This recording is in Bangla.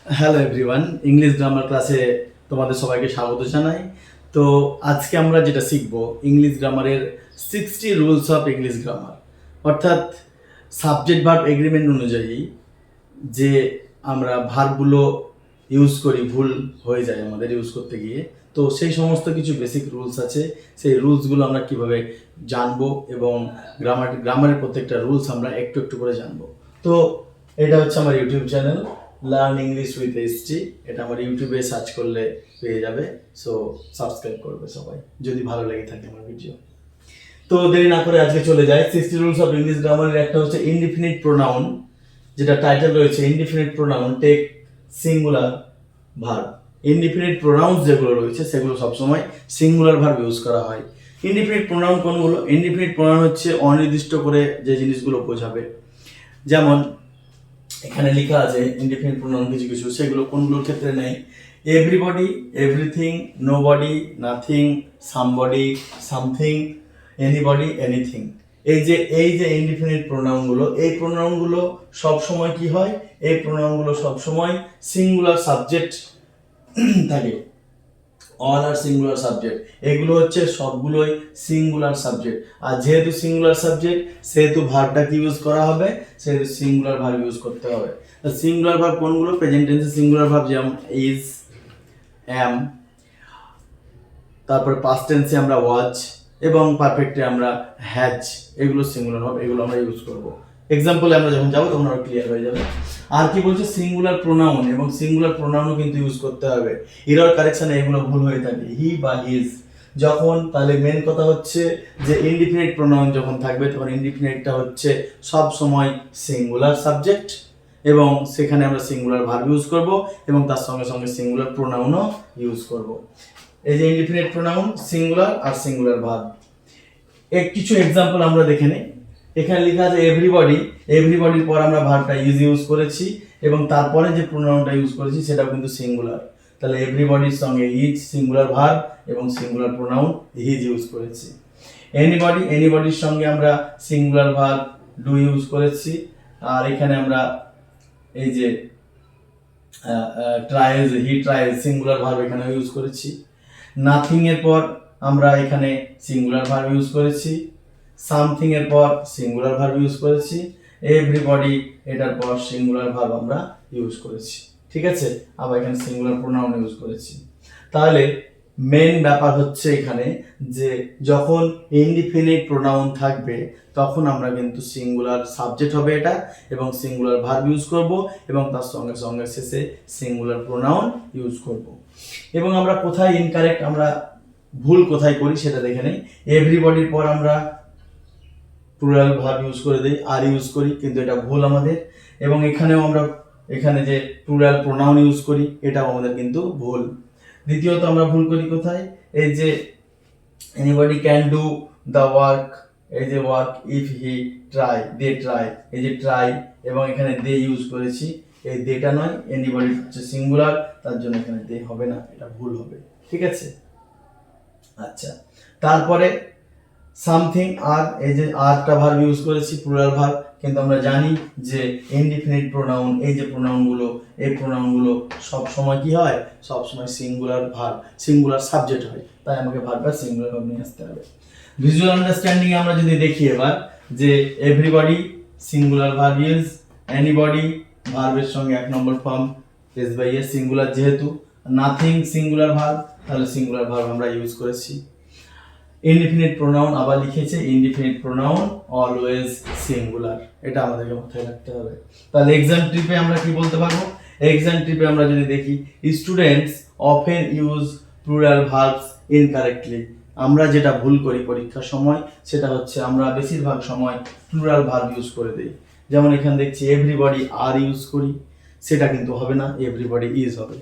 হ্যালো এভরিওয়ান, ইংলিশ গ্রামার ক্লাসে তোমাদের সবাইকে স্বাগত জানাই। তো আজকে আমরা যেটা শিখব ইংলিশ গ্রামারের 60 রুলস অফ ইংলিশ গ্রামার, অর্থাৎ সাবজেক্ট ভার্ব এগ্রিমেন্ট অনুযায়ী যে আমরা ভার্বগুলো ইউজ করি, ভুল হয়ে যায় আমাদের ইউজ করতে গিয়ে। তো সেই সমস্ত কিছু বেসিক রুলস আছে, সেই রুলসগুলো আমরা কিভাবে জানবো এবং গ্রামারের প্রত্যেকটা রুলস আমরা একটু একটু করে জানবো। তো এটা হচ্ছে আমার YouTube channel learn English with ST. এটা আমার ইউটিউবে সার্চ করলে পেয়ে যাবে। সো সাবস্ক্রাইব করবে সবাই যদি ভালো লেগে থাকে আমার ভিডিও। তো দেরি না করে আজকে চলে যায় 60 রুলস অফ ইংলিশ গ্রামারের একটা হচ্ছে ইনডিফিনিট প্রোনাউন, যেটা টাইটেল রয়েছে indefinite pronoun take singular verb. Indefinite pronouns যেগুলো রয়েছে সেগুলো সবসময় সিঙ্গুলার ভার্ব ইউজ করা হয়। ইনডিফিনিট প্রোনাউন কোনগুলো? ইনডিফিনিট প্রোনাউন হচ্ছে অনির্দিষ্ট করে যে জিনিসগুলো বোঝাবে। যেমন এখানে লেখা আছে ইনডিফিনিট প্রোনাউন কিছু কিছু, সেগুলো কোনগুলোর ক্ষেত্রে নেই? Everybody, everything, nobody, nothing, somebody, something, anybody, anything. এই যে ইনডিফিনিট প্রোনাউনগুলো, এই প্রোনাউনগুলো সব সময় কি হয়? এই প্রোনাউনগুলো সব সময় সিঙ্গুলার সাবজেক্ট থাকে। অল আর সিঙ্গুলার সাবজেক্ট, এগুলো হচ্ছে সবগুলোই সিঙ্গুলার সাবজেক্ট। আর যেহেতু সিঙ্গুলার সাবজেক্ট সেহেতু ভার্বটা কি ইউজ করা হবে? সেহেতু সিঙ্গুলার ভার্ব ইউজ করতে হবে। সিঙ্গুলার ভার্ব কোনগুলো? প্রেজেন্ট টেন্সে সিঙ্গুলার ভার্ব যেমন ইজ, অ্যাম, তারপরে পাস্ট টেন্সে আমরা ওয়াজ এবং পারফেক্টে আমরা হ্যাজ, এগুলো সিঙ্গুলার ভার্ব, এগুলো আমরা ইউজ করব। এক্সাম্পলে আমরা যখন যাবো তখন আমরা ক্লিয়ার হয়ে যাবে। আর কি বলছে? সিঙ্গুলার প্রোনাউন, এবং সিঙ্গুলার প্রোনাউনও কিন্তু ইউজ করতে হবে। এরর কারেকশনে এগুলো ভুল হয়ে থাকে, হি বা হিজ যখন, তাহলে মেন কথা হচ্ছে যে ইনডিফিনিট প্রোনাউন যখন থাকবে তখন ইনডিফিনিটটা হচ্ছে সব সময় সিঙ্গুলার সাবজেক্ট, এবং সেখানে আমরা সিঙ্গুলার ভার্ব ইউজ করব এবং তার সঙ্গে সঙ্গে সিঙ্গুলার প্রোনাউনও ইউজ করব। এই যে ইনডিফিনিট প্রোনাউন, সিঙ্গুলার আর সিঙ্গুলার ভার্ব, কিছু এক্সাম্পল আমরা দেখে নিই। এখানে লেখা আছে এভরিবডি, এভরিবডির পর আমরা ভার্বটা ইজ ইউজ করেছি এবং তারপরে যে প্রোনাউনটা ইউজ করেছি সেটাও কিন্তু সিঙ্গুলার। তাহলে এভরিবডির সঙ্গে ইজ সিঙ্গুলার ভার্ব এবং সিঙ্গুলার প্রোনাউন হিজ ইউজ করেছি। এনিবডি, এনিবডির সঙ্গে আমরা সিঙ্গুলার ভার্ব ডু ইউজ করেছি। আর এখানে আমরা এই যে ট্রাইজ, হি ট্রাইজ, সিঙ্গুলার ভার্ব এখানে ইউজ করেছি। নাথিং এর পর আমরা এখানে সিঙ্গুলার ভার্ব ইউজ করেছি। সামথিং এর পর সিঙ্গুলার ভার্ব ইউজ করেছি। এভরিবডি এটার পর সিঙ্গুলার ভার্ব আমরা ইউজ করেছি। ঠিক আছে, আবার এখানে সিঙ্গুলার প্রোনাউন ইউজ করেছি। তাহলে মেন ব্যাপার হচ্ছে এখানে যে যখন ইনডিফিনিট প্রোনাউন থাকবে তখন আমরা কিন্তু সিঙ্গুলার সাবজেক্ট হবে এটা, এবং সিঙ্গুলার ভার্ব ইউজ করব এবং তার সঙ্গে সঙ্গে শেষে সিঙ্গুলার প্রোনাউন ইউজ করব। এবং আমরা কোথায় ইনকারেক্ট, আমরা ভুল কোথায় করি সেটা দেখে নেই। এভরিবডির পর আমরা প্লুরাল ভার্ব ইউজ করে দেই, আর ইউজ করি, কিন্তু এটা ভুল আমাদের। এবং এখানেও আমরা এখানে যে প্লুরাল প্রোনাউন ইউজ করি এটাও আমাদের কিন্তু ভুল। দ্বিতীয়ত আমরা ভুল করি কোথায়? এই যে anybody can do the work, এই যে work, if he try, they try, এই যে ট্রাই এবং এখানে দে ইউজ করেছি, এই দেটা নয়, এনিবডি হচ্ছে সিঙ্গুলার, তার জন্য এখানে দে হবে না, এটা ভুল হবে। ঠিক আছে, আচ্ছা। তারপরে সামথিং, আর এই যে আরটা ভার্ব ইউজ করেছি, প্লুরাল ভার্ব, কিন্তু আমরা জানি যে ইনডিফিনিট প্রোনাউন, এই যে প্রোনাউনগুলো, এই প্রোনাউনগুলো সব সময় কি হয়? সব সময় সিঙ্গুলার ভার্ব, সিঙ্গুলার সাবজেক্ট হয়, তাই আমাকে ভার্বটা সিঙ্গুলার ভার্ব নিয়ে আসতে হবে। ভিজুয়াল আন্ডারস্ট্যান্ডিং আমরা যদি দেখি এবার, যে everybody singular verb is, anybody ভার্বের সঙ্গে এক number form S by S singular, যেহেতু নাথিং সিঙ্গুলার ভার্ব, তাহলে সিঙ্গুলার ভার্ব আমরা ইউজ করেছি। ইনডিফিনিট প্রোনাউন আবার লিখেছে, ইনডিফিনিট প্রোনাউন অলওয়েজ সিঙ্গুলার, এটা আমাদেরকে মাথায় রাখতে হবে। তাহলে এক্সাম ট্রিপে আমরা কি বলতে পারবো? এক্সাম ট্রিপে আমরা যদি দেখি, students often use plural verbs incorrectly, আমরা যেটা ভুল করি পরীক্ষার সময় সেটা হচ্ছে আমরা বেশিরভাগ সময় প্লুরাল ভার্ব ইউজ করে দিই। যেমন এখানে দেখছি এভরিবডি আর ইউজ করি, সেটা কিন্তু হবে না, এভরিবডি ইজ হবে।